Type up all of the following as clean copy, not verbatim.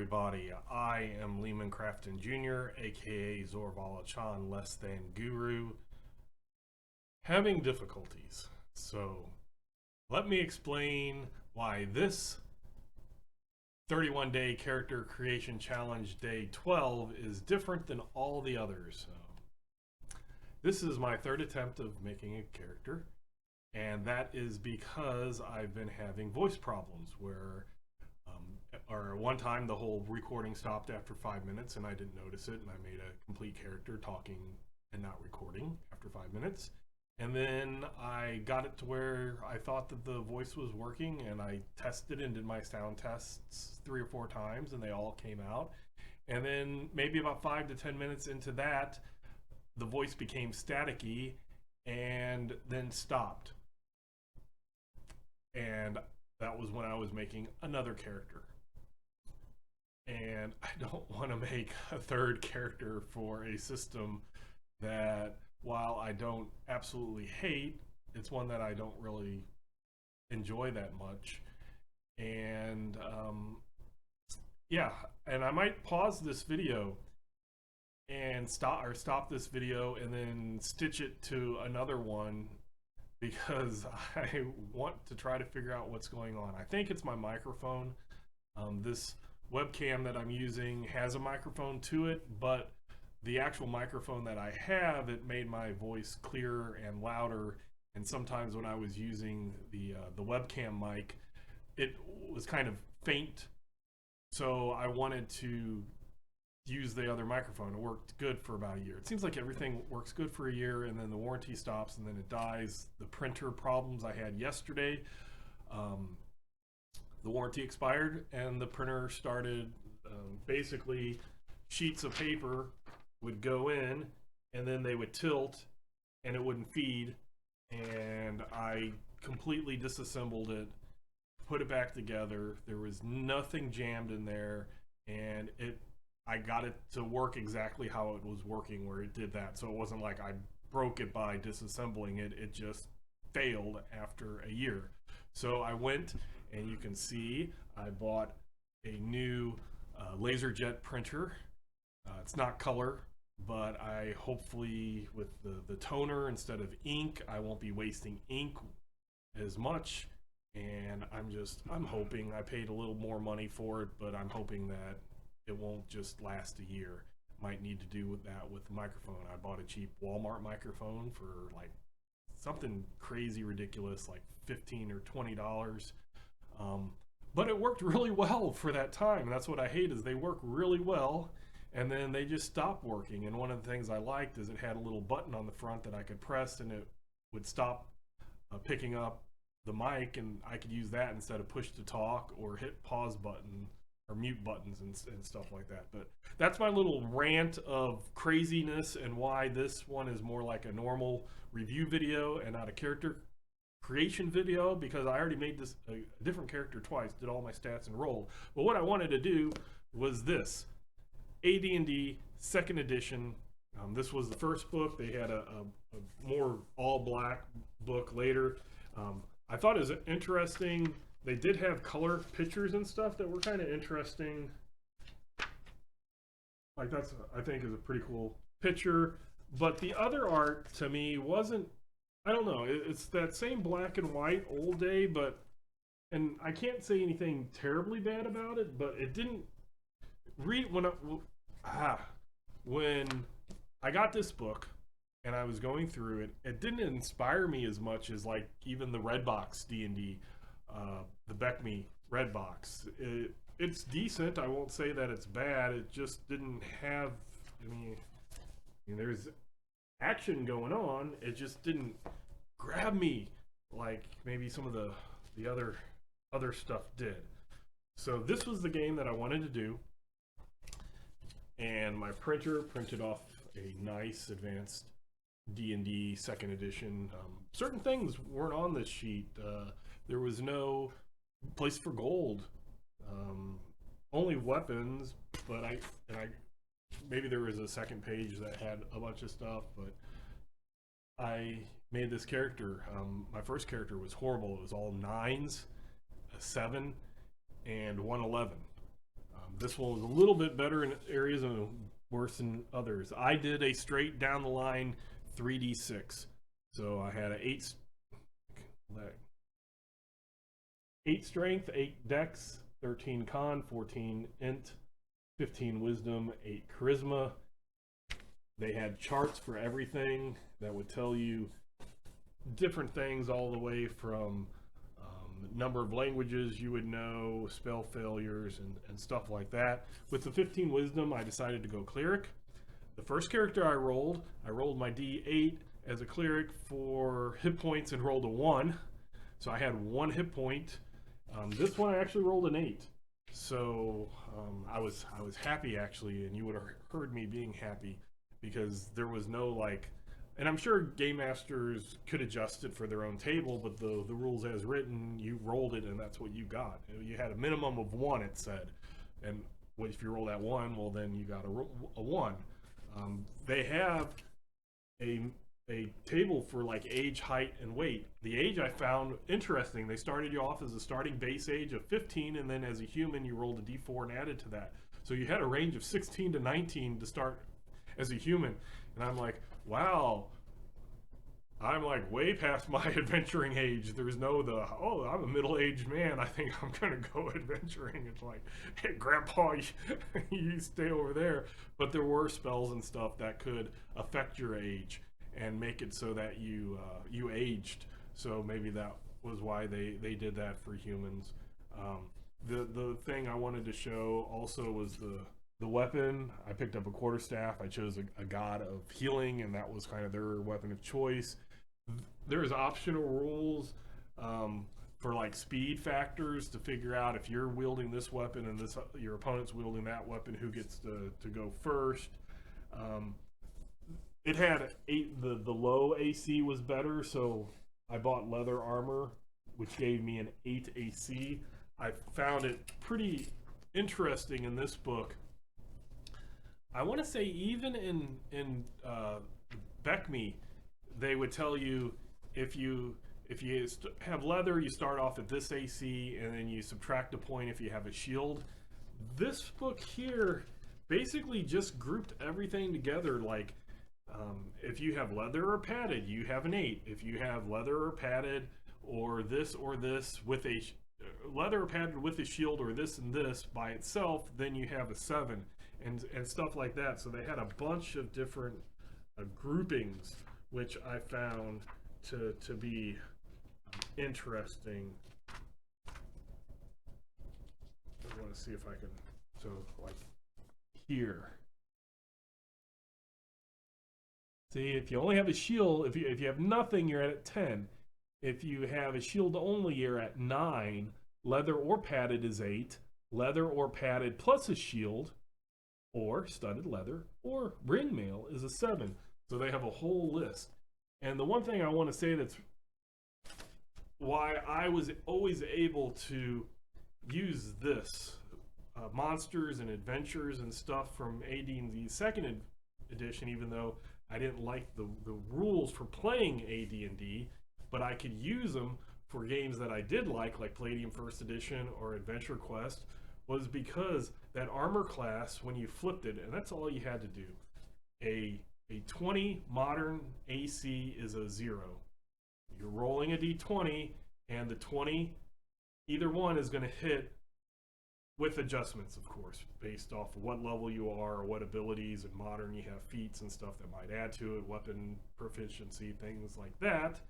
everybody. I am Lehman Crafton Jr., aka Zorvalachan Less Than Guru, having difficulties. So, let me explain why this 31-day character creation challenge day 12 is different than all the others. This is my third attempt of making a character, and that is because I've been having voice problems where or one time the whole recording stopped after 5 minutes and I didn't notice it, and I made a complete character talking and not recording after 5 minutes. And then I got it to where I thought that the voice was working, and I tested and did my sound tests 3 or 4 times and they all came out. And then maybe about 5 to 10 minutes into that, the voice became staticky and then stopped. And that was when I was making another character. And I don't want to make a third character for a system that, while I don't absolutely hate, it's one that I don't really enjoy that much. And yeah, and I might pause this video and stop this video and then stitch it to another one, because I want to try to figure out what's going on. I think it's my microphone. This webcam that I'm using has a microphone to it, but the actual microphone that I have, it made my voice clearer and louder. And sometimes when I was using the webcam mic, it was kind of faint. So I wanted to use the other microphone. It worked good for about a year. It seems like everything works good for a year, and then the warranty stops and then it dies. The printer problems I had yesterday, the warranty expired and the printer started, basically sheets of paper would go in and then they would tilt and it wouldn't feed, and I completely disassembled it, put it back together. There was nothing jammed in there, and I got it to work exactly how it was working, where it did that. So it wasn't like I broke it by disassembling it. It just failed after a year. So I went, and you can see I bought a new LaserJet printer. It's not color, but I hopefully, with the toner instead of ink, I won't be wasting ink as much. And I'm hoping, I paid a little more money for it, but I'm hoping that it won't just last a year. Might need to do with that with the microphone. I bought a cheap Walmart microphone for like something crazy ridiculous, like $15 or $20. But it worked really well for that time. And that's what I hate, is they work really well and then they just stop working. And one of the things I liked is it had a little button on the front that I could press and it would stop picking up the mic, and I could use that instead of push to talk or hit pause button or mute buttons and stuff like that. But that's my little rant of craziness and why this one is more like a normal review video and not a character creation video, because I already made this a different character twice, did all my stats and rolled. But what I wanted to do was this AD&D 2nd edition. This was the first book. They had a more all black book later. I thought it was interesting. They did have color pictures and stuff that were kind of interesting. Like, that's, I think, is a pretty cool picture. But the other art to me wasn't, I don't know, it's that same black and white old day, but, and I can't say anything terribly bad about it, but it didn't read, when I got this book and I was going through it, it didn't inspire me as much as like even the red box D&D, the Beckme red box. It's decent. I won't say that it's bad. It just didn't have, I mean there's action going on. It just didn't grab me like maybe some of the other stuff did. So this was the game that I wanted to do, and my printer printed off a nice advanced D&D 2nd edition. Certain things weren't on this sheet. There was no place for gold. Only weapons, but I maybe there was a second page that had a bunch of stuff, but I made this character. My first character was horrible. It was all 9s, a 7, and 111. This one was a little bit better in areas and worse in others. I did a straight down the line 3d6. So I had an 8 strength, 8 dex, 13 con, 14 int, 15 wisdom, 8 charisma. They had charts for everything that would tell you different things, all the way from number of languages you would know, spell failures, and stuff like that. With the 15 wisdom, I decided to go cleric. The first character I rolled my d8 as a cleric for hit points and rolled a 1. So I had 1 hit point. This one I actually rolled an 8. So I was happy, actually, and you would have heard me being happy, because there was no, like, and I'm sure game masters could adjust it for their own table, but the rules as written, you rolled it and that's what you got. You had a minimum of 1, it said, and if you roll that 1, well, then you got a 1. They have a table for like age, height, and weight. The age I found interesting. They started you off as a starting base age of 15, and then as a human you rolled a d4 and added to that. So you had a range of 16 to 19 to start as a human. And I'm like, wow, I'm like way past my adventuring age. There's no oh, I'm a middle-aged man, I think I'm gonna go adventuring. It's like, hey, grandpa, you stay over there. But there were spells and stuff that could affect your age and make it so that you aged. So maybe that was why they did that for humans. The thing I wanted to show also was the weapon. I picked up a quarterstaff. I chose a god of healing, and that was kind of their weapon of choice. There's optional rules for like speed factors to figure out if you're wielding this weapon and your opponent's wielding that weapon, who gets to go first. It had the low AC was better, so I bought leather armor, which gave me an 8 AC. I found it pretty interesting in this book. I want to say even in Beckme, they would tell you if you have leather, you start off at this AC, and then you subtract a point if you have a shield. This book here basically just grouped everything together. Like, if you have leather or padded, you have an 8. If you have leather or padded, or this with a leather or padded with a shield, or this and this by itself, then you have a 7, and stuff like that. So they had a bunch of different groupings, which I found to be interesting. I want to see if I can, so like here. See, if you only have a shield, if you have nothing, you're at 10. If you have a shield only, you're at 9. Leather or padded is 8. Leather or padded plus a shield, or studded leather, or ring mail is a 7. So they have a whole list. And the one thing I want to say that's why I was always able to use this monsters and adventures and stuff from AD&D 2nd edition, even though I didn't like the rules for playing AD&D, but I could use them for games that I did like Palladium 1st edition or Adventure Quest, was because that armor class, when you flipped it, and that's all you had to do, a 20 modern AC is a 0. You're rolling a d20, and the 20, either one is going to hit with adjustments, of course, based off of what level you are or what abilities. In modern, you have feats and stuff that might add to it, weapon proficiency, things like that.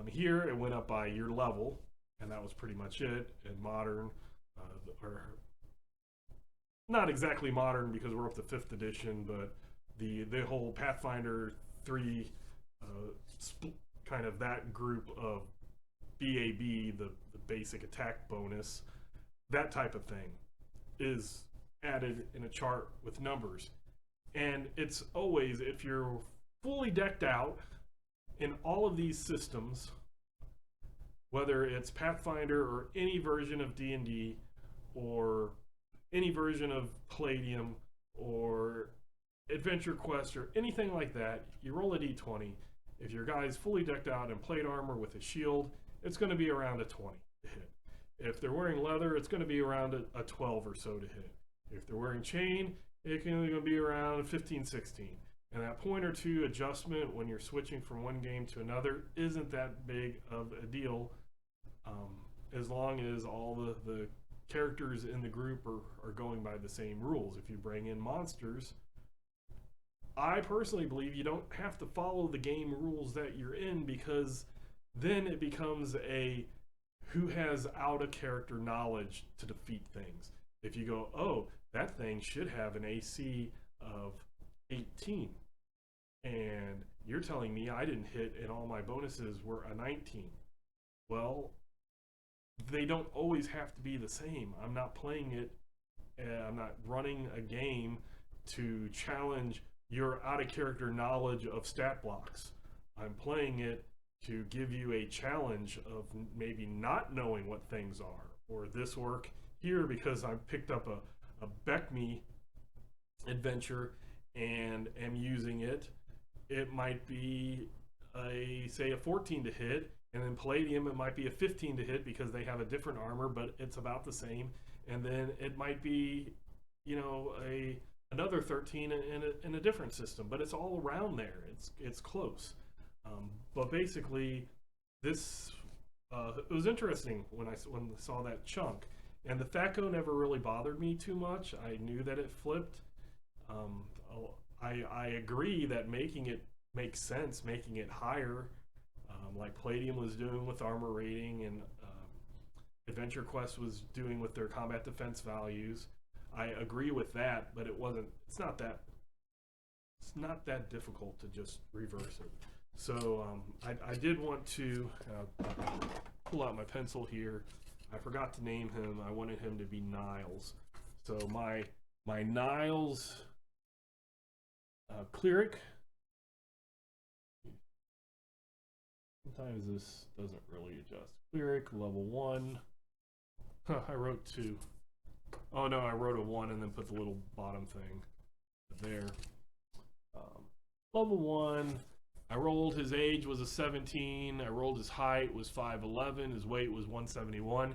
Here, it went up by your level, and that was pretty much it. In modern, or not exactly modern because we're up to 5th edition, but the whole Pathfinder 3 kind of that group of BAB, the basic attack bonus, that type of thing is added in a chart with numbers. And it's always, if you're fully decked out in all of these systems, whether it's Pathfinder or any version of D&D or any version of Palladium or Adventure Quest or anything like that, you roll a d20. If your guy's fully decked out in plate armor with a shield, it's going to be around a 20 to hit. If they're wearing leather, it's going to be around a 12 or so to hit. If they're wearing chain, it can only be around 15, 16. And that point or two adjustment when you're switching from one game to another isn't that big of a deal, as long as all the characters in the group are going by the same rules. If you bring in monsters, I personally believe you don't have to follow the game rules that you're in, because then it becomes a who has out of character knowledge to defeat things. If you go, oh, that thing should have an AC of 18, and you're telling me I didn't hit and all my bonuses were a 19. Well, they don't always have to be the same. I'm not playing it, I'm not running a game to challenge your out of character knowledge of stat blocks. I'm playing it to give you a challenge of maybe not knowing what things are, or this orc here, because I picked up a Beckme adventure and am using it. It might be say a 14 to hit, and then Palladium it might be a 15 to hit because they have a different armor, but it's about the same. And then it might be, another 13 in a different system, but it's all around there. It's close. But basically, this it was interesting when I saw that chunk, and the THAC0 never really bothered me too much. I knew that it flipped. I agree that making it makes sense, making it higher, like Palladium was doing with armor rating, and Adventure Quest was doing with their combat defense values. I agree with that, but it's not that difficult to just reverse it. So I did want to pull out my pencil here. I forgot to name him. I wanted him to be Niles. So my Niles cleric. Sometimes this doesn't really adjust. Cleric level 1. I wrote 2. Oh no, I wrote a 1 and then put the little bottom thing there. Level 1. I rolled his age was a 17. I rolled his height was 5'11. His weight was 171.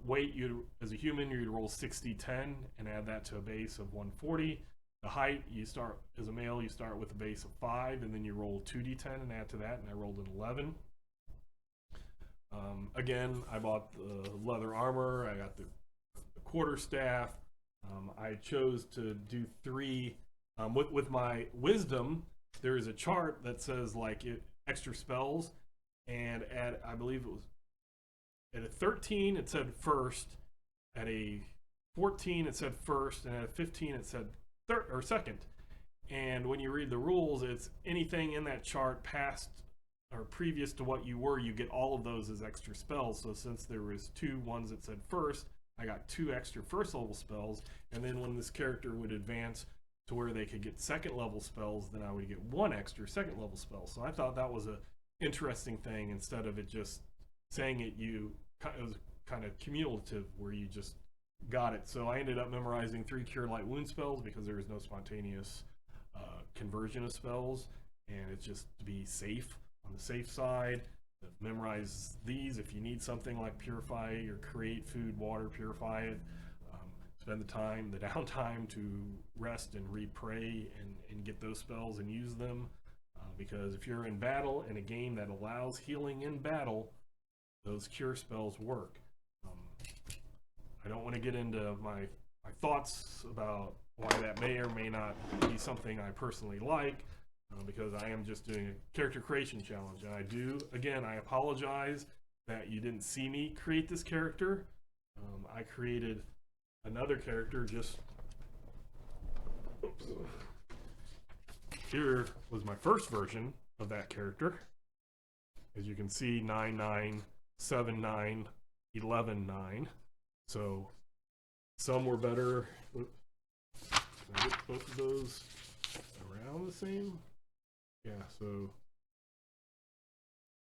Weight, as a human, you'd roll 60-10 and add that to a base of 140. The height, as a male, you start with a base of 5, and then you roll 2d10 and add to that, and I rolled an 11. Again, I bought the leather armor. I got the quarterstaff. I chose to do 3. With my wisdom, there is a chart that says extra spells, and I believe it was at a 13 it said first, at a 14 it said first, and at a 15 it said third or second. And when you read the rules, it's anything in that chart past or previous to what you were, you get all of those as extra spells. So since there was 2 ones that said first, I got 2 extra first level spells, and then when this character would advance to where they could get second level spells, then I would get 1 extra second level spell. So I thought that was a interesting thing, instead of it just saying it was kind of cumulative where you just got it. So I ended up memorizing 3 cure light wound spells because there is no spontaneous conversion of spells, and it's just to be safe, on the safe side. Memorize these. If you need something like purify or create food, water, purify it. Spend the downtime to rest and repray and get those spells and use them. Because if you're in battle in a game that allows healing in battle, those cure spells work. I don't want to get into my thoughts about why that may or may not be something I personally like, because I am just doing a character creation challenge. And I apologize that you didn't see me create this character. I created another character just... Oops. Here was my first version of that character. As you can see, 9, 7, 9, 11, 9. So some were better. Can I get both of those around the same? Yeah, so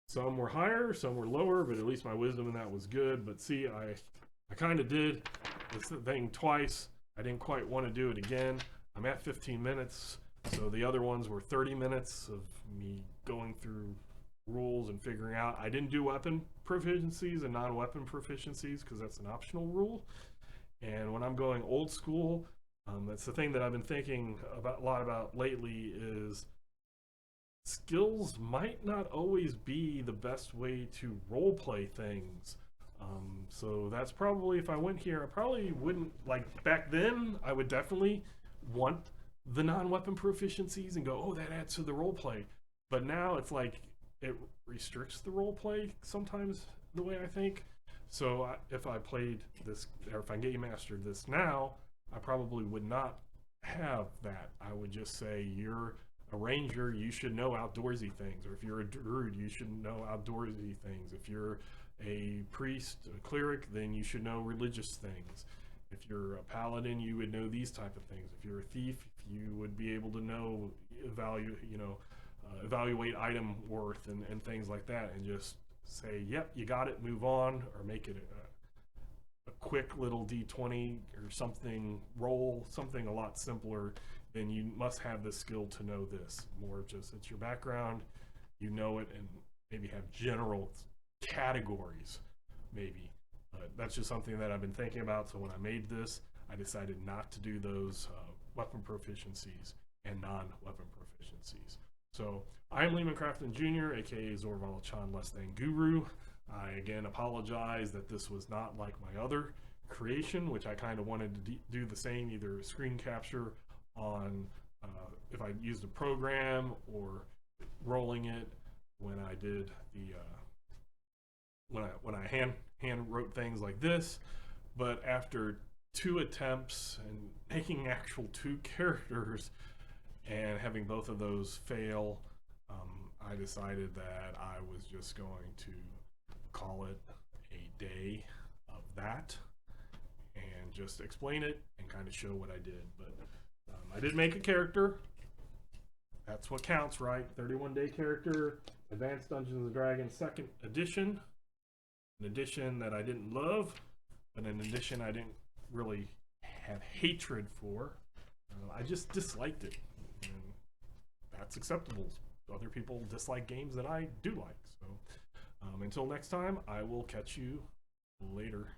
some were higher, some were lower, but at least my wisdom in that was good. But see, I kind of did this thing twice. I didn't quite want to do it again. I'm at 15 minutes, so the other ones were 30 minutes of me going through rules and figuring out. I didn't do weapon proficiencies and non-weapon proficiencies because that's an optional rule. And when I'm going old school, that's the thing that I've been thinking about a lot about lately is skills might not always be the best way to role play things. So that's probably, if I went here, I probably wouldn't, like back then, I would definitely want the non-weapon proficiencies and go, oh, that adds to the role play. But now it's like it restricts the role play sometimes the way I think. So if I played this, or if I game mastered this now, I probably would not have that. I would just say you're a ranger, you should know outdoorsy things. Or if you're a druid, you should know outdoorsy things. If you're a priest, a cleric, then you should know religious things. If you're a paladin, you would know these type of things. If you're a thief, you would be able to know evaluate item worth and things like that, and just say, yep, you got it, move on, or make it a quick little d20 or something, roll something a lot simpler. Then you must have the skill to know this. More just it's your background, you know it, and maybe have general categories, maybe. But that's just something that I've been thinking about. So when I made this, I decided not to do those weapon proficiencies and non-weapon proficiencies. So I am Lehman Crafton Jr., aka Zorval Chan Less Than Guru. I again apologize that this was not like my other creation, which I kind of wanted to do the same, either screen capture on if I used a program or rolling it when I did the when I hand wrote things like this. But after 2 attempts and making actual 2 characters and having both of those fail, I decided that I was just going to call it a day of that and just explain it and kind of show what I did. But I did make a character. That's what counts, right? 31-day character, Advanced Dungeons and Dragons 2nd edition. An edition that I didn't love, but an edition I didn't really have hatred for. I just disliked it. And that's acceptable. Other people dislike games that I do like. So until next time, I will catch you later.